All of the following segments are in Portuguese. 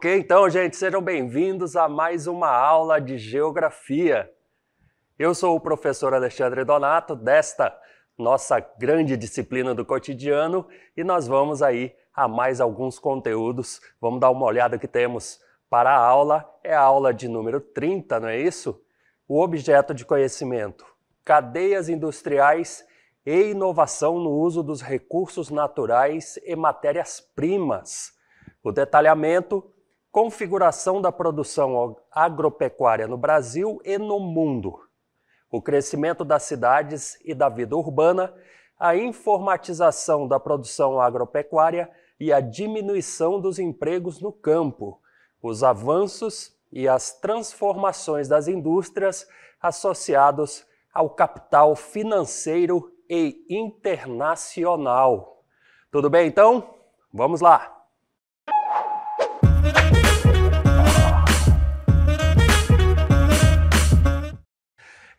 Ok, então, gente, sejam bem-vindos a mais uma aula de Geografia. Eu sou o professor Alexandre Donato, desta nossa grande disciplina do cotidiano, e nós vamos aí a mais alguns conteúdos. Vamos dar uma olhada que temos para a aula. É a aula de número 30, não é isso? O objeto de conhecimento: cadeias industriais e inovação no uso dos recursos naturais e matérias-primas. O detalhamento: configuração da produção agropecuária no Brasil e no mundo. O crescimento das cidades e da vida urbana, a informatização da produção agropecuária e a diminuição dos empregos no campo, os avanços e as transformações das indústrias associados ao capital financeiro e internacional. Tudo bem, então? Vamos lá!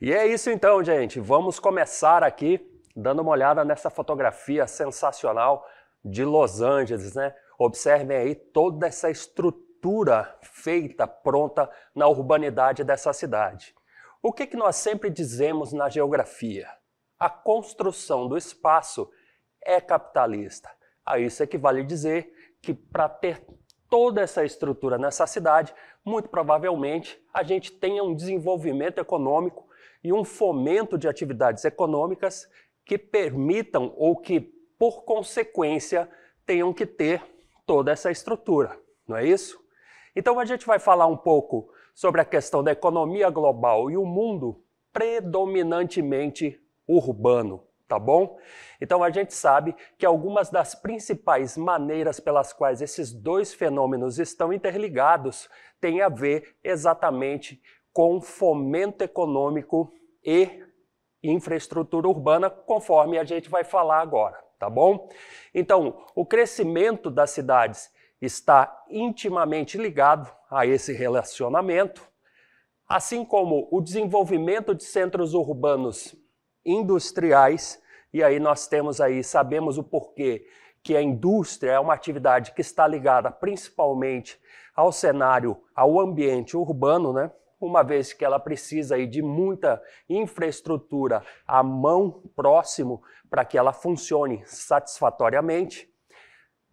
E é isso então, gente. Vamos começar aqui dando uma olhada nessa fotografia sensacional de Los Angeles, né? Observem aí toda essa estrutura feita, pronta na urbanidade dessa cidade. O que nós sempre dizemos na geografia? A construção do espaço é capitalista. A isso equivale dizer que para ter toda essa estrutura nessa cidade, muito provavelmente a gente tenha um desenvolvimento econômico e um fomento de atividades econômicas que permitam ou que, por consequência, tenham que ter toda essa estrutura, não é isso? Então a gente vai falar um pouco sobre a questão da economia global e o mundo predominantemente urbano, tá bom? Então a gente sabe que algumas das principais maneiras pelas quais esses dois fenômenos estão interligados têm a ver exatamente com fomento econômico e infraestrutura urbana, conforme a gente vai falar agora, tá bom? Então, o crescimento das cidades está intimamente ligado a esse relacionamento, assim como o desenvolvimento de centros urbanos industriais, e aí nós temos aí, sabemos o porquê, que a indústria é uma atividade que está ligada principalmente ao cenário, ao ambiente urbano, né? Uma vez que ela precisa aí de muita infraestrutura à mão, próximo, para que ela funcione satisfatoriamente.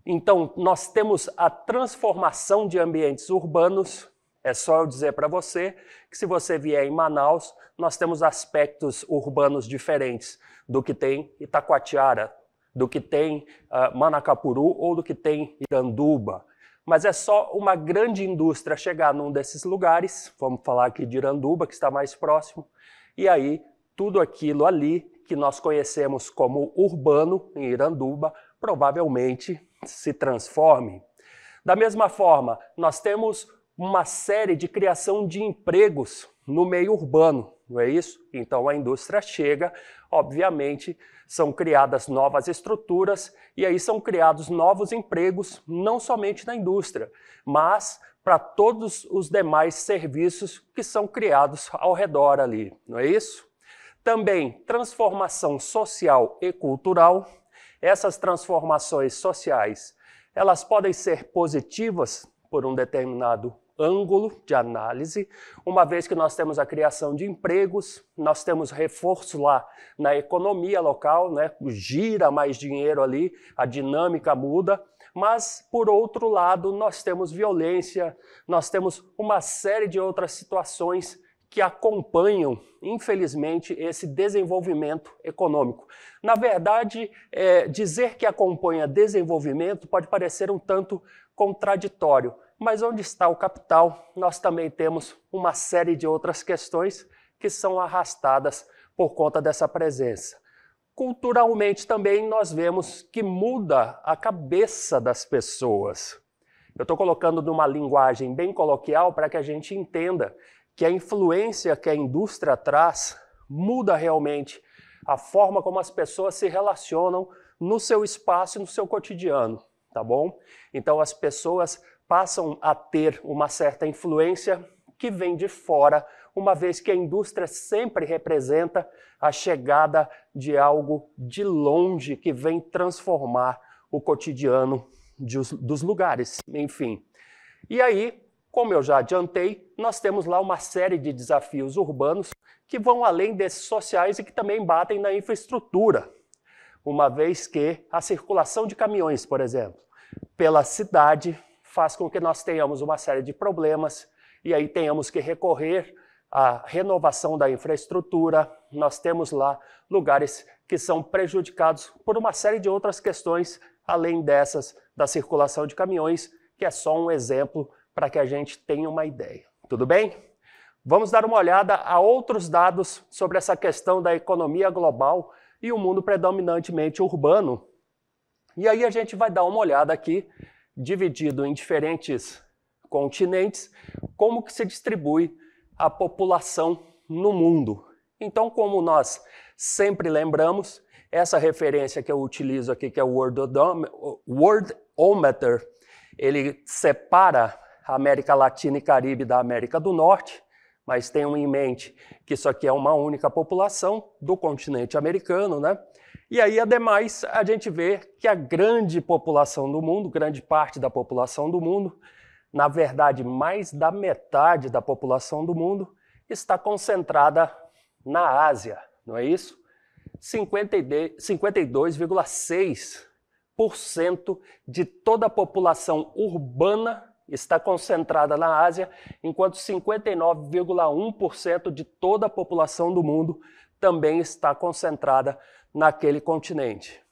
Então, nós temos a transformação de ambientes urbanos. É só eu dizer para você que se você vier em Manaus, nós temos aspectos urbanos diferentes do que tem Itacoatiara, do que tem Manacapuru ou do que tem Iranduba. Mas é só uma grande indústria chegar num desses lugares, vamos falar aqui de Iranduba, que está mais próximo, e aí tudo aquilo ali que nós conhecemos como urbano em Iranduba provavelmente se transforme. Da mesma forma, nós temos uma série de criação de empregos no meio urbano, não é isso? Então a indústria chega, obviamente, são criadas novas estruturas e aí são criados novos empregos, não somente na indústria, mas para todos os demais serviços que são criados ao redor ali, não é isso? Também transformação social e cultural. Essas transformações sociais, elas podem ser positivas por um determinado ângulo de análise, uma vez que nós temos a criação de empregos, nós temos reforço lá na economia local, né? Gira mais dinheiro ali, a dinâmica muda, mas por outro lado nós temos violência, nós temos uma série de outras situações que acompanham, infelizmente, esse desenvolvimento econômico. Na verdade, dizer que acompanha desenvolvimento pode parecer um tanto contraditório, mas onde está o capital, nós também temos uma série de outras questões que são arrastadas por conta dessa presença. Culturalmente também nós vemos que muda a cabeça das pessoas. Eu estou colocando numa linguagem bem coloquial para que a gente entenda que a influência que a indústria traz muda realmente a forma como as pessoas se relacionam no seu espaço e no seu cotidiano, tá bom? Então as pessoas passam a ter uma certa influência que vem de fora, uma vez que a indústria sempre representa a chegada de algo de longe que vem transformar o cotidiano dos lugares. Enfim, E aí, como eu já adiantei, nós temos lá uma série de desafios urbanos que vão além desses sociais e que também batem na infraestrutura, uma vez que a circulação de caminhões, por exemplo, pela cidade faz com que nós tenhamos uma série de problemas e aí tenhamos que recorrer à renovação da infraestrutura. Nós temos lá lugares que são prejudicados por uma série de outras questões, além dessas da circulação de caminhões, que é só um exemplo para que a gente tenha uma ideia. Tudo bem? Vamos dar uma olhada a outros dados sobre essa questão da economia global e o mundo predominantemente urbano. E aí a gente vai dar uma olhada aqui, dividido em diferentes continentes, como que se distribui a população no mundo. Então, como nós sempre lembramos, essa referência que eu utilizo aqui, que é o Worldometer, ele separa a América Latina e Caribe da América do Norte, mas tenham em mente que isso aqui é uma única população do continente americano, né? E aí, ademais, a gente vê que a grande população do mundo, grande parte da população do mundo, na verdade, mais da metade da população do mundo, está concentrada na Ásia, não é isso? 52,6% de toda a população urbana está concentrada na Ásia, enquanto 59,1% de toda a população do mundo também está concentrada naquele continente.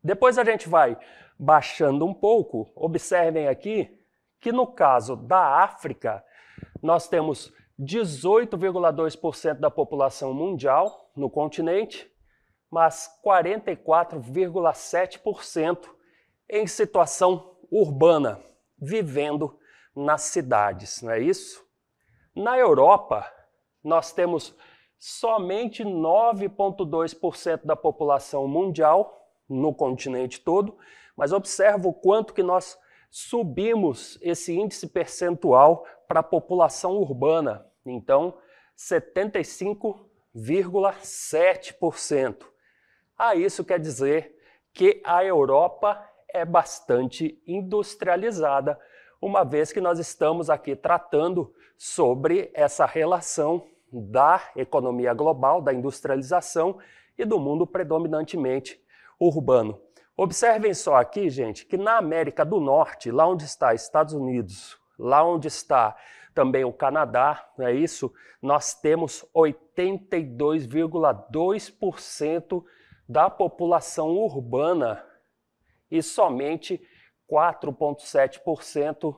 Depois a gente vai baixando um pouco, observem aqui que no caso da África, nós temos 18,2% da população mundial no continente, mas 44,7% em situação urbana, vivendo nas cidades, não é isso? Na Europa, nós temos somente 9,2% da população mundial no continente todo, mas observa o quanto que nós subimos esse índice percentual para a população urbana. Então, 75,7%. Isso quer dizer que a Europa é bastante industrializada, uma vez que nós estamos aqui tratando sobre essa relação da economia global, da industrialização e do mundo predominantemente urbano. Observem só aqui, gente, que na América do Norte, lá onde está Estados Unidos, lá onde está também o Canadá, não é isso? Nós temos 82,2% da população urbana e somente 4,7%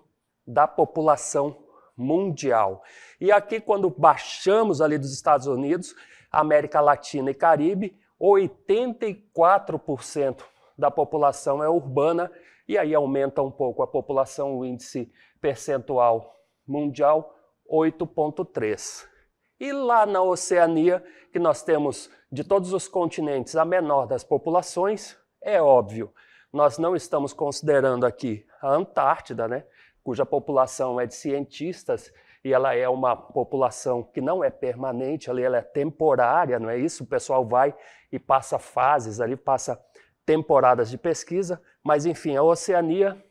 da população mundial. E aqui, quando baixamos ali dos Estados Unidos, América Latina e Caribe, 84% da população é urbana, e aí aumenta um pouco a população, o índice percentual mundial, 8,3%. E lá na Oceania, que nós temos de todos os continentes a menor das populações, é óbvio, nós não estamos considerando aqui a Antártida, né, cuja população é de cientistas, e ela é uma população que não é permanente, ali ela é temporária, não é isso? O pessoal vai e passa fases ali, passa temporadas de pesquisa, mas enfim, a Oceania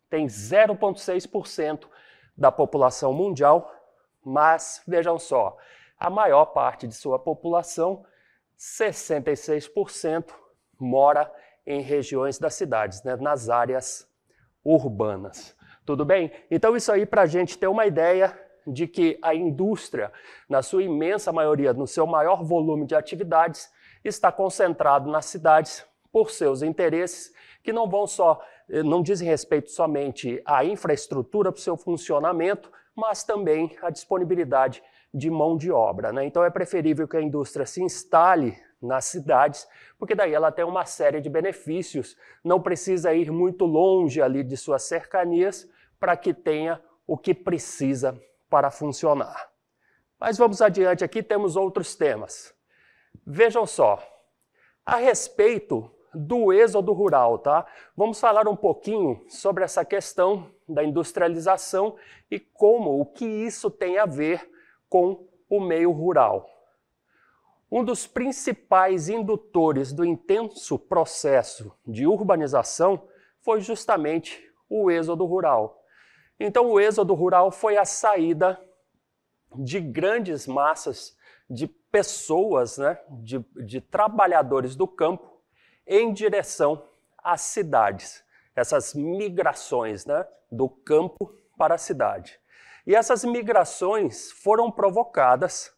tem 0,6% da população mundial, mas vejam só, a maior parte de sua população, 66%, mora em regiões das cidades, né, nas áreas urbanas. Tudo bem? Então isso aí para a gente ter uma ideia de que a indústria, na sua imensa maioria, no seu maior volume de atividades, está concentrado nas cidades por seus interesses, que não dizem respeito somente à infraestrutura para o seu funcionamento, mas também à disponibilidade de mão de obra, né? Então é preferível que a indústria se instale nas cidades, porque daí ela tem uma série de benefícios, não precisa ir muito longe ali de suas cercanias para que tenha o que precisa para funcionar. Mas vamos adiante aqui, temos outros temas. Vejam só, a respeito do êxodo rural, tá? Vamos falar um pouquinho sobre essa questão da industrialização e o que isso tem a ver com o meio rural. Um dos principais indutores do intenso processo de urbanização foi justamente o êxodo rural. Então o êxodo rural foi a saída de grandes massas de pessoas, né, de trabalhadores do campo em direção às cidades. Essas migrações, né, do campo para a cidade. E essas migrações foram provocadas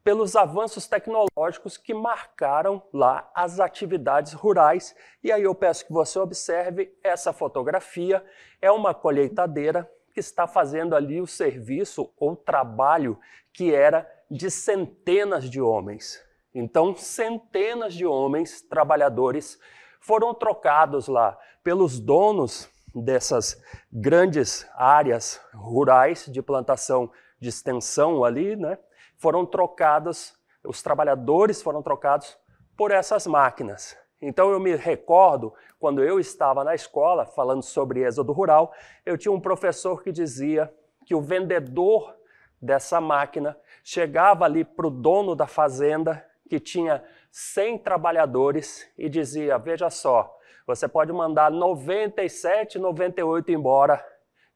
pelos avanços tecnológicos que marcaram lá as atividades rurais. E aí eu peço que você observe essa fotografia. É uma colheitadeira que está fazendo ali o serviço ou trabalho que era de centenas de homens. Então, centenas de homens, trabalhadores, foram trocados lá pelos donos dessas grandes áreas rurais de plantação de extensão ali, né? Foram trocados, os trabalhadores foram trocados por essas máquinas. Então eu me recordo, quando eu estava na escola, falando sobre êxodo rural, eu tinha um professor que dizia que o vendedor dessa máquina chegava ali para o dono da fazenda, que tinha 100 trabalhadores, e dizia, veja só, você pode mandar 97, 98 embora,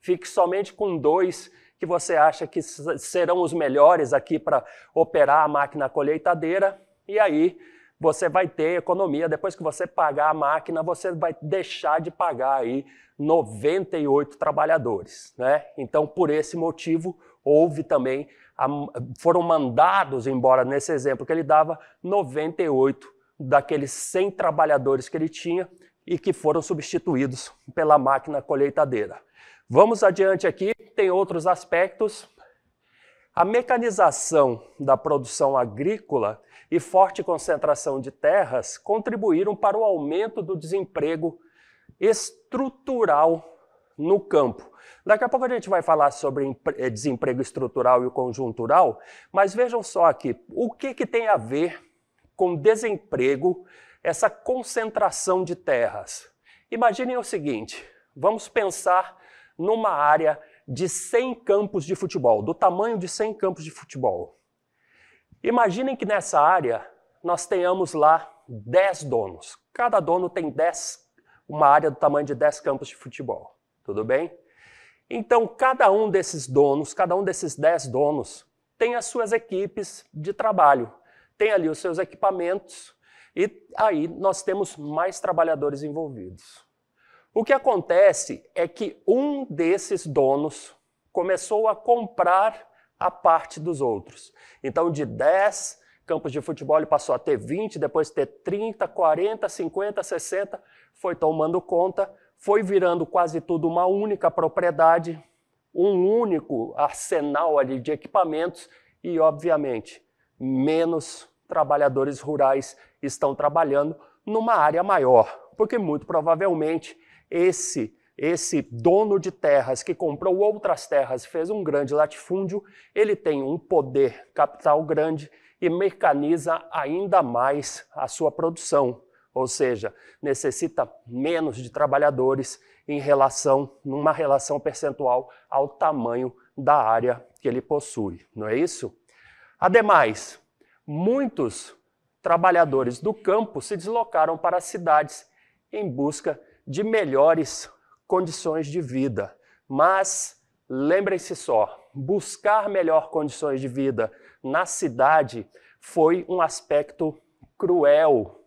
fique somente com 2 que você acha que serão os melhores aqui para operar a máquina colheitadeira, e aí você vai ter economia. Depois que você pagar a máquina, você vai deixar de pagar aí 98 trabalhadores, né? Então, por esse motivo, houve também, foram mandados embora, nesse exemplo que ele dava, 98 daqueles 100 trabalhadores que ele tinha e que foram substituídos pela máquina colheitadeira. Vamos adiante aqui, tem outros aspectos. A mecanização da produção agrícola e forte concentração de terras contribuíram para o aumento do desemprego estrutural no campo. Daqui a pouco a gente vai falar sobre desemprego estrutural e conjuntural, mas vejam só aqui, o que tem a ver com desemprego, essa concentração de terras? Imaginem o seguinte, vamos pensar numa área de 100 campos de futebol, do tamanho de 100 campos de futebol. Imaginem que nessa área nós tenhamos lá 10 donos. Cada dono tem uma área do tamanho de 10 campos de futebol. Tudo bem? Então, cada um desses donos, cada um desses 10 donos, tem as suas equipes de trabalho, tem ali os seus equipamentos, e aí nós temos mais trabalhadores envolvidos. O que acontece é que um desses donos começou a comprar a parte dos outros. Então, de 10 campos de futebol, ele passou a ter 20, depois ter 30, 40, 50, 60, foi tomando conta, foi virando quase tudo uma única propriedade, um único arsenal ali de equipamentos e, obviamente, menos trabalhadores rurais estão trabalhando numa área maior, porque muito provavelmente esse dono de terras que comprou outras terras e fez um grande latifúndio, ele tem um poder capital grande e mecaniza ainda mais a sua produção, ou seja, necessita menos de trabalhadores numa relação percentual ao tamanho da área que ele possui, não é isso? Ademais, muitos trabalhadores do campo se deslocaram para as cidades em busca de melhores condições de vida. Mas lembrem-se só, buscar melhores condições de vida na cidade foi um aspecto cruel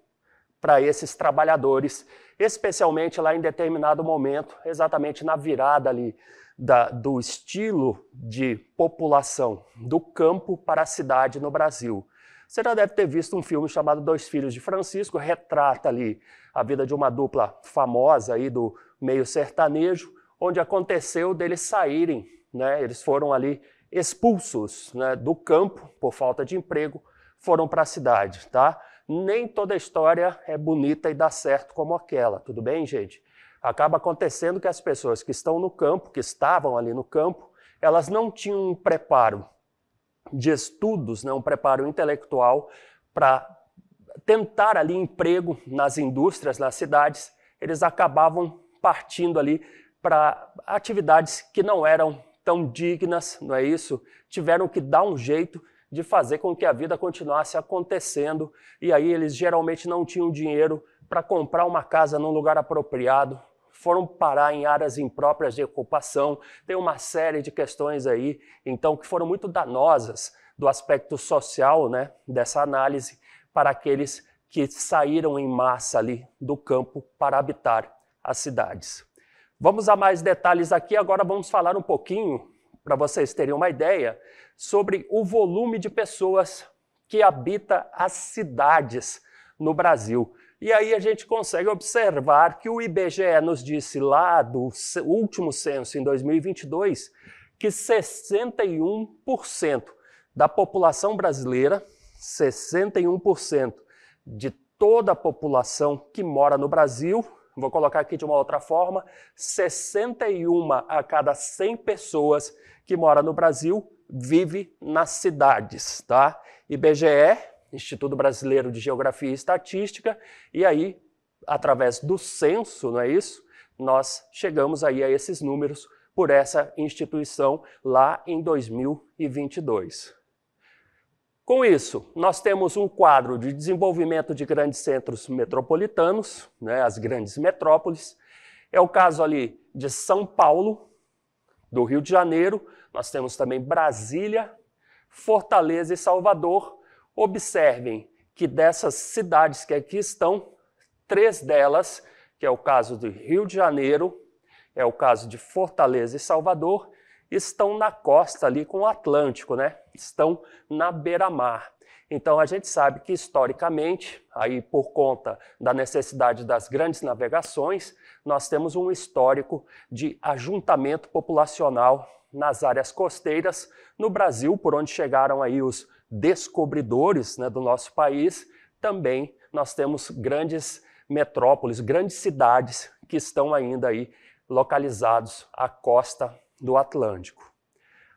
para esses trabalhadores, especialmente lá em determinado momento, exatamente na virada ali do estilo de população do campo para a cidade no Brasil. Você já deve ter visto um filme chamado Dois Filhos de Francisco, retrata ali a vida de uma dupla famosa aí do meio sertanejo, onde aconteceu deles saírem, né? Eles foram ali expulsos, né, do campo por falta de emprego, foram para a cidade, tá? Nem toda a história é bonita e dá certo como aquela, tudo bem, gente? Acaba acontecendo que as pessoas que estão no campo, que estavam ali no campo, elas não tinham um preparo de estudos, né, um preparo intelectual para tentar ali emprego nas indústrias, nas cidades, eles acabavam partindo ali para atividades que não eram tão dignas, não é isso? Tiveram que dar um jeito de fazer com que a vida continuasse acontecendo, e aí eles geralmente não tinham dinheiro para comprar uma casa num lugar apropriado, foram parar em áreas impróprias de ocupação, tem uma série de questões aí, então, que foram muito danosas do aspecto social, né, dessa análise para aqueles que saíram em massa ali do campo para habitar as cidades. Vamos a mais detalhes aqui, agora vamos falar um pouquinho, para vocês terem uma ideia, sobre o volume de pessoas que habita as cidades no Brasil. E aí a gente consegue observar que o IBGE nos disse lá do último censo em 2022 que 61% da população brasileira, 61% de toda a população que mora no Brasil, vou colocar aqui de uma outra forma, 61 a cada 100 pessoas que mora no Brasil vive nas cidades, tá? IBGE, Instituto Brasileiro de Geografia e Estatística, e aí, através do censo, não é isso? Nós chegamos aí a esses números por essa instituição lá em 2022. Com isso, nós temos um quadro de desenvolvimento de grandes centros metropolitanos, né, as grandes metrópoles. É o caso ali de São Paulo, do Rio de Janeiro, nós temos também Brasília, Fortaleza e Salvador. Observem que dessas cidades que aqui estão, 3 delas, que é o caso do Rio de Janeiro, é o caso de Fortaleza e Salvador, estão na costa ali com o Atlântico, né? Estão na beira-mar. Então a gente sabe que historicamente, aí por conta da necessidade das grandes navegações, nós temos um histórico de ajuntamento populacional nas áreas costeiras no Brasil, por onde chegaram aí os descobridores, né, do nosso país. Também nós temos grandes metrópoles, grandes cidades que estão ainda aí localizados à costa do Atlântico.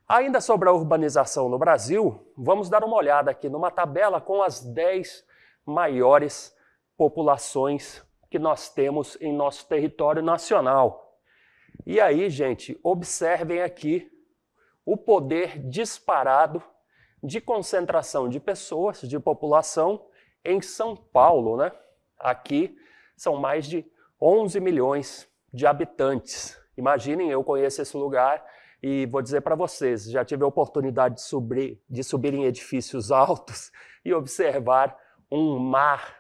Ainda sobre a urbanização no Brasil, vamos dar uma olhada aqui numa tabela com as 10 maiores populações que nós temos em nosso território nacional. E aí, gente, observem aqui o poder disparado de concentração de pessoas, de população, em São Paulo, né? Aqui são mais de 11 milhões de habitantes. Imaginem, eu conheço esse lugar e vou dizer para vocês, já tive a oportunidade de subir em edifícios altos e observar um mar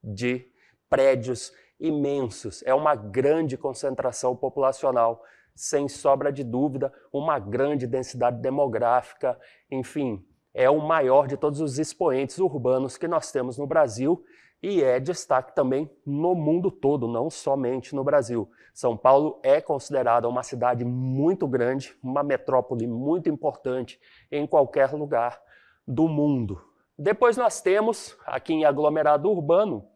de prédios imensos. É uma grande concentração populacional, sem sobra de dúvida, uma grande densidade demográfica, enfim, é o maior de todos os expoentes urbanos que nós temos no Brasil e é destaque também no mundo todo, não somente no Brasil. São Paulo é considerada uma cidade muito grande, uma metrópole muito importante em qualquer lugar do mundo. Depois nós temos, aqui em aglomerado urbano,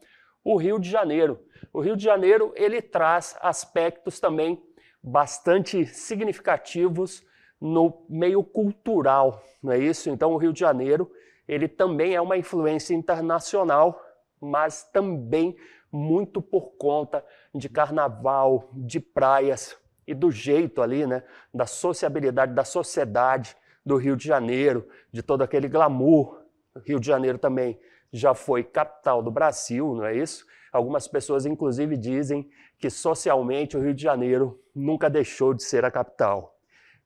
o Rio de Janeiro. O Rio de Janeiro, ele traz aspectos também bastante significativos no meio cultural, não é isso? Então o Rio de Janeiro, ele também é uma influência internacional, mas também muito por conta de carnaval, de praias e do jeito ali, né, da sociabilidade, da sociedade do Rio de Janeiro, de todo aquele glamour. O Rio de Janeiro também já foi capital do Brasil, não é isso? Algumas pessoas, inclusive, dizem que socialmente o Rio de Janeiro nunca deixou de ser a capital.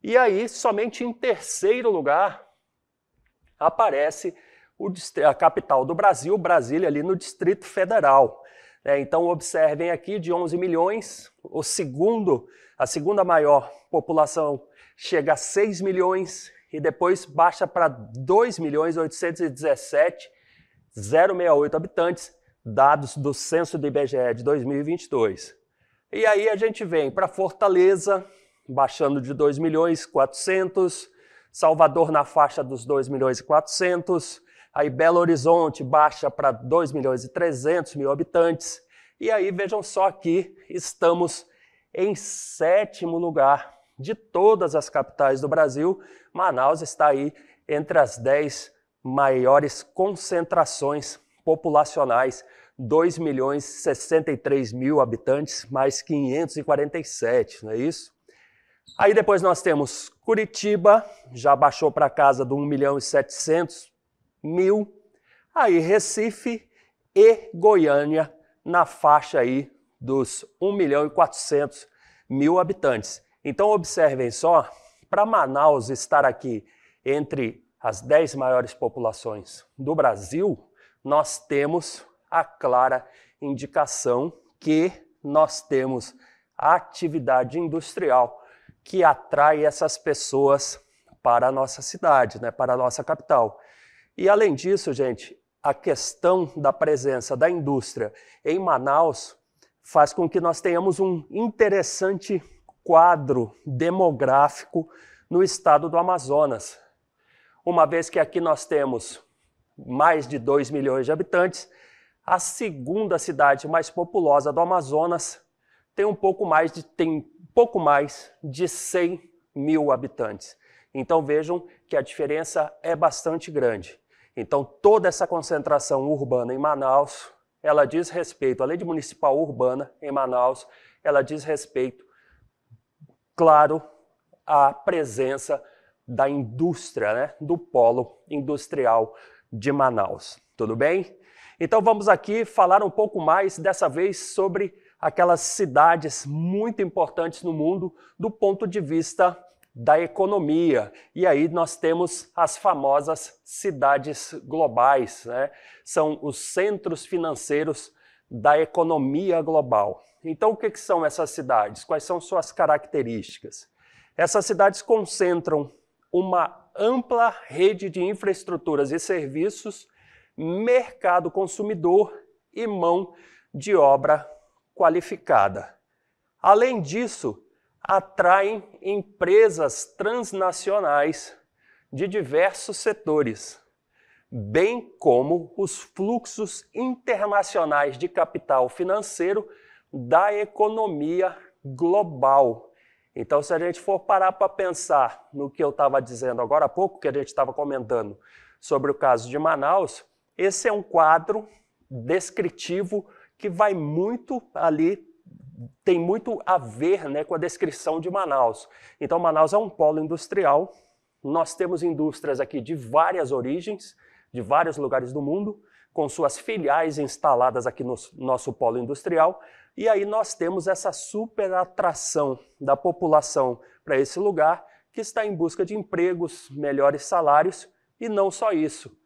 E aí, somente em terceiro lugar, aparece a capital do Brasil, Brasília, ali no Distrito Federal. Então, observem aqui, de 11 milhões, a segunda maior população chega a 6 milhões e depois baixa para 2.817.068 habitantes, dados do censo do IBGE de 2022. E aí a gente vem para Fortaleza, baixando de 2.400.000, Salvador na faixa dos 2.400.000, aí Belo Horizonte baixa para 2.300.000 habitantes, e aí vejam só aqui, estamos em 7º lugar de todas as capitais do Brasil. Manaus está aí entre as 10 maiores concentrações populacionais, 2.063.000 habitantes, mais 547, não é isso? Aí depois nós temos Curitiba, já baixou para casa de 1.700.000. Aí Recife e Goiânia na faixa aí dos 1.400.000 habitantes. Então observem só, para Manaus estar aqui entre as 10 maiores populações do Brasil, nós temos a clara indicação que nós temos a atividade industrial que atrai essas pessoas para a nossa cidade, né, para a nossa capital. E além disso, gente, a questão da presença da indústria em Manaus faz com que nós tenhamos um interessante quadro demográfico no estado do Amazonas. Uma vez que aqui nós temos mais de 2 milhões de habitantes, a segunda cidade mais populosa do Amazonas tem pouco mais de 100 mil habitantes. Então vejam que a diferença é bastante grande. Então toda essa concentração urbana em Manaus, ela diz respeito, a lei municipal urbana em Manaus, ela diz respeito, claro, à presença da indústria, né, do polo industrial de Manaus. Tudo bem? Então vamos aqui falar um pouco mais, dessa vez, sobre aquelas cidades muito importantes no mundo do ponto de vista da economia. E aí nós temos as famosas cidades globais, né? São os centros financeiros da economia global. Então o que são essas cidades? Quais são suas características? Essas cidades concentram uma ampla rede de infraestruturas e serviços, mercado consumidor e mão de obra qualificada. Além disso, atraem empresas transnacionais de diversos setores, bem como os fluxos internacionais de capital financeiro da economia global. Então, se a gente for parar para pensar no que eu estava dizendo agora há pouco, que a gente estava comentando sobre o caso de Manaus, esse é um quadro descritivo que vai muito ali, tem muito a ver, né, com a descrição de Manaus. Então, Manaus é um polo industrial, nós temos indústrias aqui de várias origens, de vários lugares do mundo, com suas filiais instaladas aqui no nosso polo industrial, e aí nós temos essa super atração da população para esse lugar, que está em busca de empregos, melhores salários, e não só isso.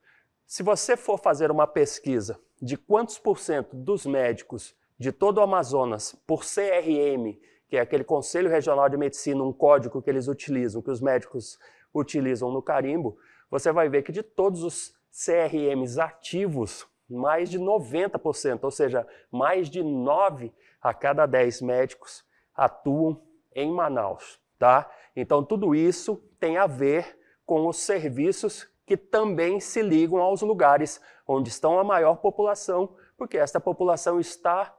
Se você for fazer uma pesquisa de quantos por cento dos médicos de todo o Amazonas, por CRM, que é aquele Conselho Regional de Medicina, um código que eles utilizam, que os médicos utilizam no carimbo, você vai ver que de todos os CRMs ativos, mais de 90%, ou seja, mais de 9 a cada 10 médicos atuam em Manaus, tá? Então tudo isso tem a ver com os serviços que também se ligam aos lugares onde estão a maior população, porque esta população está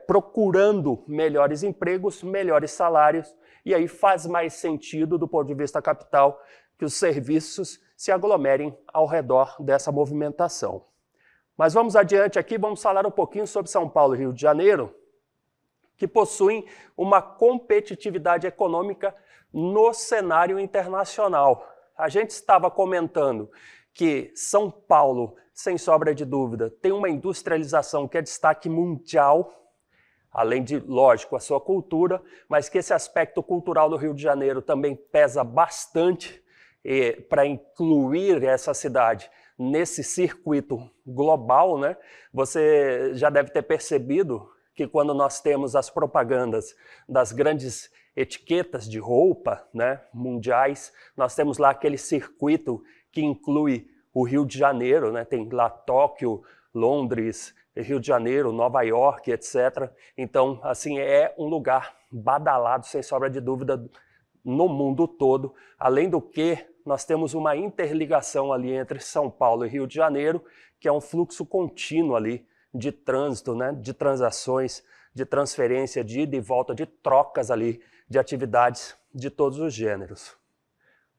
procurando melhores empregos, melhores salários, e aí faz mais sentido, do ponto de vista capital, que os serviços se aglomerem ao redor dessa movimentação. Mas vamos adiante aqui, vamos falar um pouquinho sobre São Paulo e Rio de Janeiro, que possuem uma competitividade econômica no cenário internacional. A gente estava comentando que São Paulo, sem sombra de dúvida, tem uma industrialização que é destaque mundial, além de, lógico, a sua cultura, mas que esse aspecto cultural do Rio de Janeiro também pesa bastante para incluir essa cidade nesse circuito global, né? Você já deve ter percebido que quando nós temos as propagandas das grandes etiquetas de roupa, né, mundiais, nós temos lá aquele circuito que inclui o Rio de Janeiro, né? Tem lá Tóquio, Londres, Rio de Janeiro, Nova York, etc. Então, assim, é um lugar badalado, sem sombra de dúvida, no mundo todo. Além do que, nós temos uma interligação ali entre São Paulo e Rio de Janeiro, que é um fluxo contínuo ali de trânsito, né? De transações, de transferência, de ida e volta, de trocas ali, de atividades de todos os gêneros.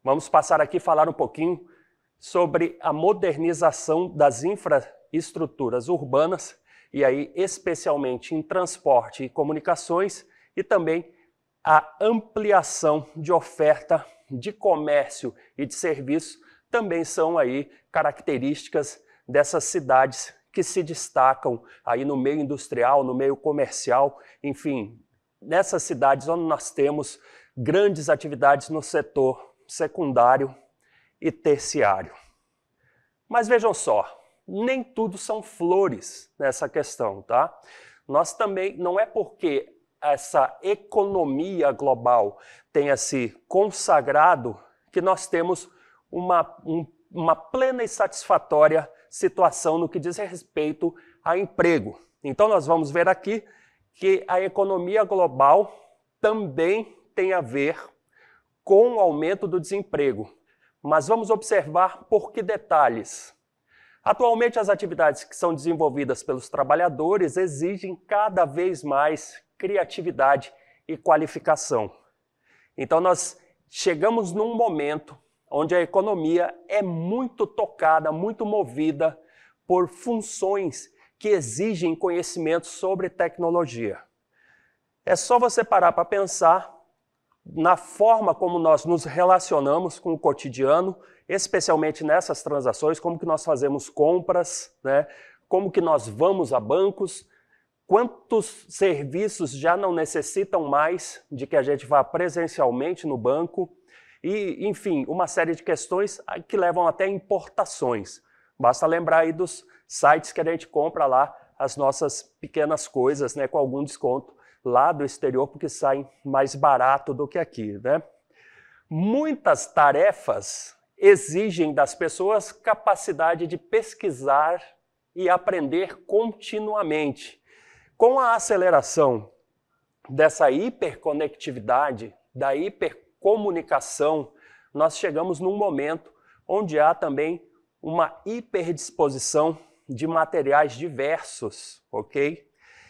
Vamos passar aqui a falar um pouquinho sobre a modernização das infraestruturas urbanas, e aí especialmente em transporte e comunicações, e também a ampliação de oferta de comércio e de serviço também são aí características dessas cidades que se destacam aí no meio industrial, no meio comercial, enfim, nessas cidades onde nós temos grandes atividades no setor secundário e terciário. Mas vejam só, nem tudo são flores nessa questão, tá? Nós também, não é porque essa economia global tenha se consagrado que nós temos uma plena e satisfatória situação no que diz respeito a emprego. Então nós vamos ver aqui que a economia global também tem a ver com o aumento do desemprego. Mas vamos observar por que detalhes. Atualmente, as atividades que são desenvolvidas pelos trabalhadores exigem cada vez mais criatividade e qualificação. Então, nós chegamos num momento onde a economia é muito tocada, muito movida por funções que exigem conhecimento sobre tecnologia. É só você parar para pensar na forma como nós nos relacionamos com o cotidiano, especialmente nessas transações, como que nós fazemos compras, né? Como que nós vamos a bancos, quantos serviços já não necessitam mais de que a gente vá presencialmente no banco e, enfim, uma série de questões que levam até importações. Basta lembrar aí dos sites que a gente compra lá as nossas pequenas coisas, né, com algum desconto lá do exterior, porque saem mais barato do que aqui, né? Muitas tarefas exigem das pessoas capacidade de pesquisar e aprender continuamente. Com a aceleração dessa hiperconectividade, da hipercomunicação, nós chegamos num momento onde há também uma hiperdisposição de materiais diversos, ok?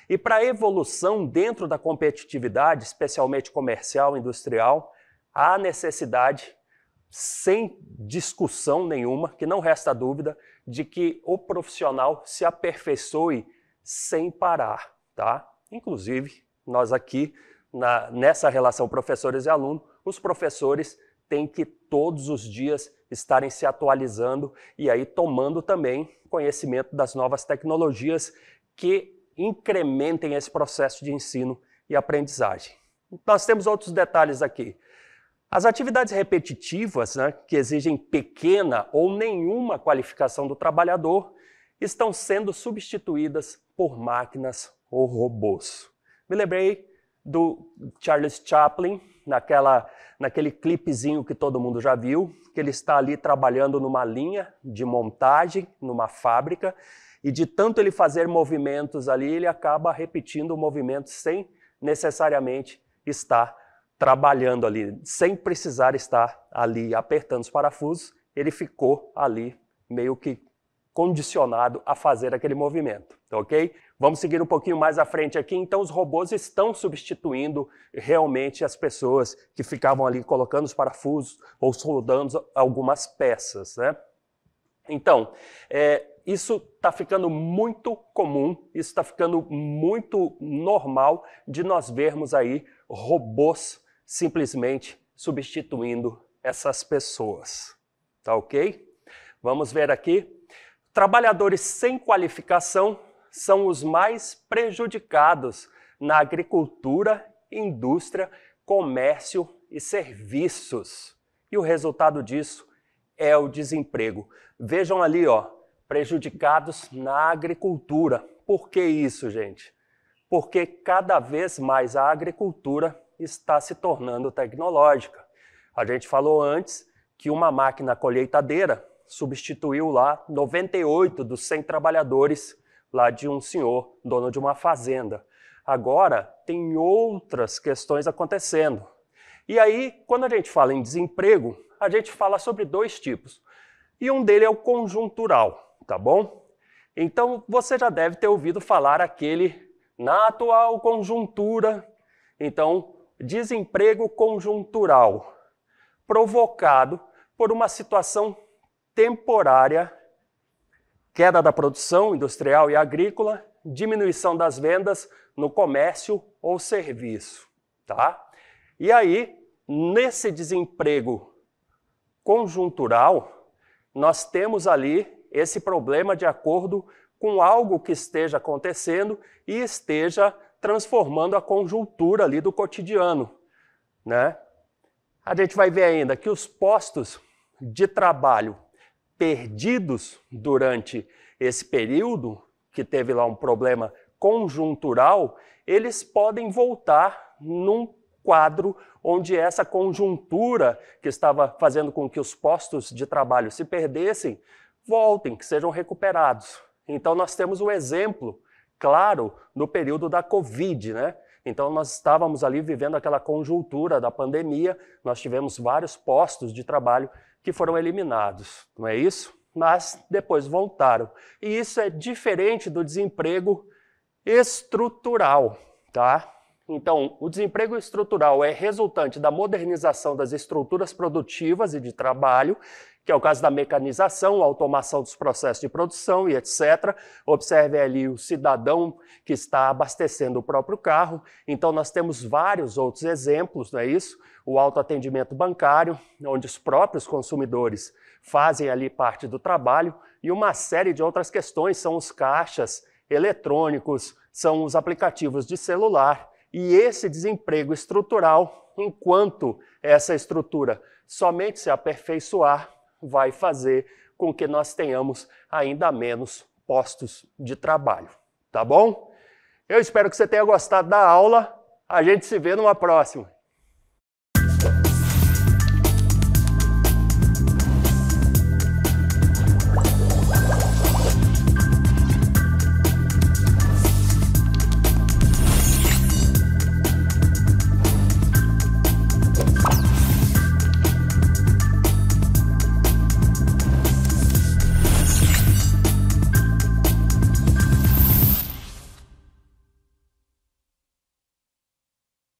E para a evolução dentro da competitividade, especialmente comercial e industrial, há necessidade, sem discussão nenhuma, que não resta dúvida, de que o profissional se aperfeiçoe sem parar, tá? Inclusive, nós aqui, nessa relação professores e aluno, os professores têm que todos os dias estarem se atualizando e aí tomando também conhecimento das novas tecnologias que incrementem esse processo de ensino e aprendizagem. Nós temos outros detalhes aqui. As atividades repetitivas, né, que exigem pequena ou nenhuma qualificação do trabalhador, estão sendo substituídas por máquinas ou robôs. Me lembrei do Charles Chaplin, naquele clipezinho que todo mundo já viu, que ele está ali trabalhando numa linha de montagem, numa fábrica, e de tanto ele fazer movimentos ali, ele acaba repetindo o movimento sem necessariamente estar trabalhando ali, sem precisar estar ali apertando os parafusos, ele ficou ali meio que condicionado a fazer aquele movimento, ok? Vamos seguir um pouquinho mais à frente aqui. Então, os robôs estão substituindo realmente as pessoas que ficavam ali colocando os parafusos ou soldando algumas peças, né? Então, isso está ficando muito comum, isso está ficando muito normal de nós vermos aí robôs simplesmente substituindo essas pessoas, tá ok? Vamos ver aqui. Trabalhadores sem qualificação são os mais prejudicados na agricultura, indústria, comércio e serviços. E o resultado disso é o desemprego. Vejam ali, ó, prejudicados na agricultura. Por que isso, gente? Porque cada vez mais a agricultura está se tornando tecnológica. A gente falou antes que uma máquina colheitadeira substituiu lá 98 dos 100 trabalhadores lá de um senhor, dono de uma fazenda. Agora tem outras questões acontecendo. E aí, quando a gente fala em desemprego, a gente fala sobre dois tipos. E um deles é o conjuntural, tá bom? Então, você já deve ter ouvido falar aquele na atual conjuntura. Então, desemprego conjuntural, provocado por uma situação temporária, queda da produção industrial e agrícola, diminuição das vendas no comércio ou serviço, tá? E aí, nesse desemprego conjuntural, nós temos ali esse problema de acordo com algo que esteja acontecendo e esteja transformando a conjuntura ali do cotidiano, né? A gente vai ver ainda que os postos de trabalho perdidos durante esse período, que teve lá um problema conjuntural, eles podem voltar num quadro onde essa conjuntura que estava fazendo com que os postos de trabalho se perdessem, voltem, que sejam recuperados. Então nós temos um exemplo claro no período da Covid, né? Então nós estávamos ali vivendo aquela conjuntura da pandemia, nós tivemos vários postos de trabalho que foram eliminados, não é isso? Mas depois voltaram. E isso é diferente do desemprego estrutural, tá? Então, o desemprego estrutural é resultante da modernização das estruturas produtivas e de trabalho, que é o caso da mecanização, automação dos processos de produção e etc. Observe ali o cidadão que está abastecendo o próprio carro. Então, nós temos vários outros exemplos, não é isso? O autoatendimento bancário, onde os próprios consumidores fazem ali parte do trabalho, e uma série de outras questões, são os caixas eletrônicos, são os aplicativos de celular. E esse desemprego estrutural, enquanto essa estrutura somente se aperfeiçoar, vai fazer com que nós tenhamos ainda menos postos de trabalho, tá bom? Eu espero que você tenha gostado da aula. A gente se vê numa próxima.